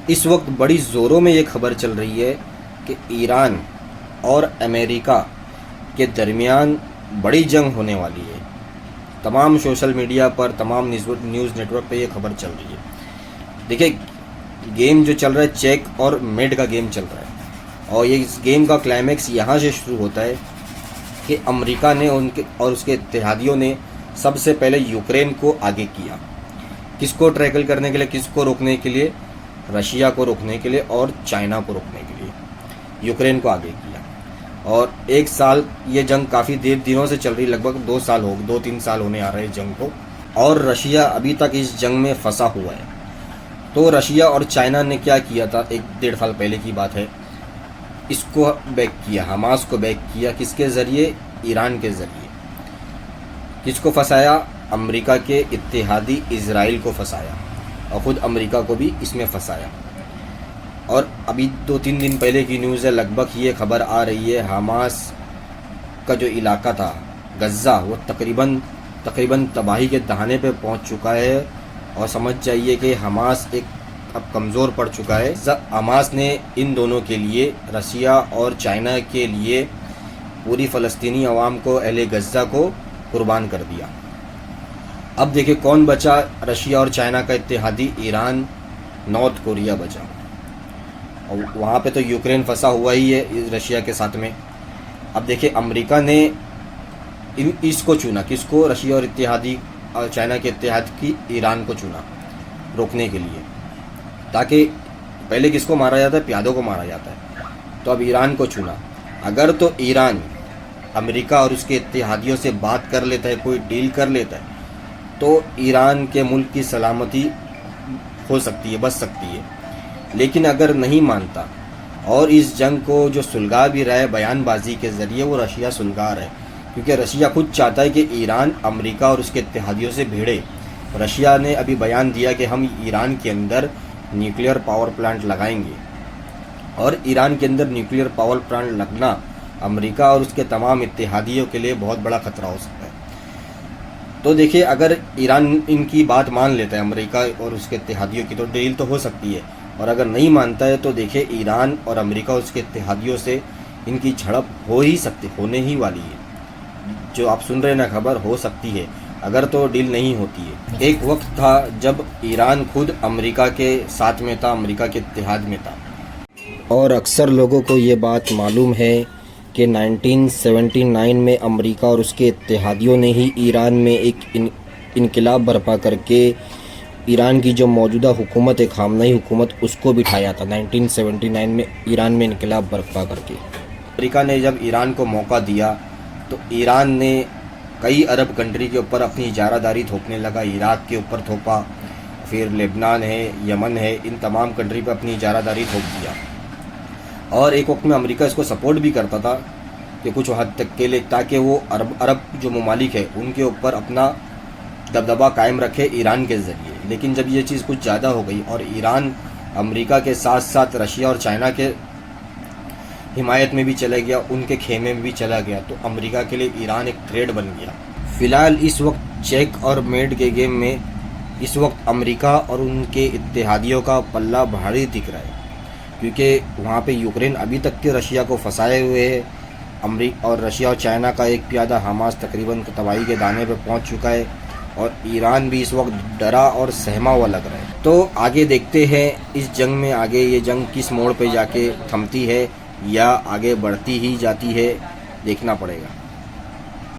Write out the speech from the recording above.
इस वक्त बड़ी ज़ोरों में ये खबर चल रही है कि ईरान और अमेरिका के दरमियान बड़ी जंग होने वाली है। तमाम सोशल मीडिया पर, तमाम न्यूज़ नेटवर्क पे ये खबर चल रही है। देखिए, गेम जो चल रहा है, चेक और मेड का गेम चल रहा है, और ये इस गेम का क्लाइमैक्स यहाँ से शुरू होता है कि अमेरिका ने उनके और उसके इत्तेहादियों ने सबसे पहले यूक्रेन को आगे किया। किसको टैकल करने के लिए, किसको रोकने के लिए? रशिया को रोकने के लिए और चाइना को रोकने के लिए यूक्रेन को आगे किया। और एक साल ये जंग काफ़ी दिनों से चल रही, लगभग 2-3 साल होने आ रहे हैं जंग को, और रशिया अभी तक इस जंग में फंसा हुआ है। तो रशिया और चाइना ने क्या किया था, 1-1.5 साल पहले की बात है, इसको बैक किया, हमास को बैक किया। किसके ज़रिए? ईरान के ज़रिए। किसको फंसाया? अमेरिका के इत्तेहादी इजराइल को फंसाया, और ख़ुद अमेरिका को भी इसमें फंसाया। और अभी 2-3 दिन पहले की न्यूज़ है, लगभग ये खबर आ रही है, हमास का जो इलाका था गज़ा, वो तकरीबन तबाही के दहाने पे पहुंच चुका है। और समझ जाइए कि हमास अब कमज़ोर पड़ चुका है। हमास ने इन दोनों के लिए, रशिया और चाइना के लिए, पूरी फ़लस्तीनी अवाम को, अहले गज़ा को कुर्बान कर दिया। अब देखिए कौन बचा? रशिया और चाइना का इत्तेहादी ईरान, नॉर्थ कोरिया बचा। और वहाँ पे तो यूक्रेन फंसा हुआ ही है रशिया के साथ में। अब देखिए अमेरिका ने इसको चुना, किसको? रशिया और इत्तेहादी और चाइना के इत्तेहाद की ईरान को चुना रोकने के लिए, ताकि पहले किसको मारा जाता है? प्यादों को मारा जाता है। तो अब ईरान को चुना। अगर तो ईरान अमेरिका और उसके इत्तेहादियों से बात कर लेता है, कोई डील कर लेता है, तो ईरान के मुल्क की सलामती हो सकती है, बच सकती है। लेकिन अगर नहीं मानता और इस जंग को जो सुलगा भी रहा है बयानबाजी के ज़रिए, वो रशिया सुलगा रहा है, क्योंकि रशिया खुद चाहता है कि ईरान अमेरिका और उसके इत्तेहादियों से भिड़े। रशिया ने अभी बयान दिया कि हम ईरान के अंदर न्यूक्लियर पावर प्लांट लगाएंगे, और ईरान के अंदर न्यूक्लियर पावर प्लांट लगना अमेरिका और उसके तमाम इत्तेहादियों के लिए बहुत बड़ा खतरा हो सकता है। तो देखिए, अगर ईरान इनकी बात मान लेता है, अमेरिका और उसके इत्तेहादियों की, तो डील तो हो सकती है। और अगर नहीं मानता है तो देखिए ईरान और अमेरिका और उसके इत्तेहादियों से इनकी झड़प होने ही वाली है। जो आप सुन रहे हैं ना, खबर हो सकती है, अगर तो डील नहीं होती है। एक वक्त था जब ईरान खुद अमेरिका के साथ में था, अमेरिका के इत्तेहाद में था। और अक्सर लोगों को ये बात मालूम है कि 1979 में अमेरिका और उसके इत्तेहादियों ने ही ईरान में एक इनकलाब बर्पा करके ईरान की जो मौजूदा हुकूमत है, खामनेई हुकूमत, उसको बिठाया था 1979 में ईरान में इनकलाब बर्पा करके। अमेरिका ने जब ईरान को मौका दिया तो ईरान ने कई अरब कंट्री के ऊपर अपनी इजारादारी थोपने लगा। इराक के ऊपर थोपा, फिर लेबनान है, यमन है, इन तमाम कंट्री पर अपनी इजारादारी थोप दिया। और एक वक्त में अमेरिका इसको सपोर्ट भी करता था कि कुछ हद तक के लिए, ताकि वो अरब जो ममालिक है उनके ऊपर अपना दबदबा कायम रखे ईरान के ज़रिए। लेकिन जब ये चीज़ कुछ ज़्यादा हो गई और ईरान अमेरिका के साथ साथ रशिया और चाइना के हिमायत में भी चला गया, उनके खेमे में भी चला गया, तो अमेरिका के लिए ईरान एक थ्रेट बन गया। फ़िलहाल इस वक्त चेक और मेड के गेम में इस वक्त अमेरिका और उनके इत्तेहादियों का पल्ला भारी दिख रहा है, क्योंकि वहाँ पे यूक्रेन अभी तक के रशिया को फंसाए हुए है। अमेरिका और रशिया और चाइना का एक प्यादा हमास तकरीबन तबाही के दाने पे पहुँच चुका है, और ईरान भी इस वक्त डरा और सहमा हुआ लग रहा है। तो आगे देखते हैं इस जंग में, आगे ये जंग किस मोड़ पे जाके थमती है या आगे बढ़ती ही जाती है, देखना पड़ेगा।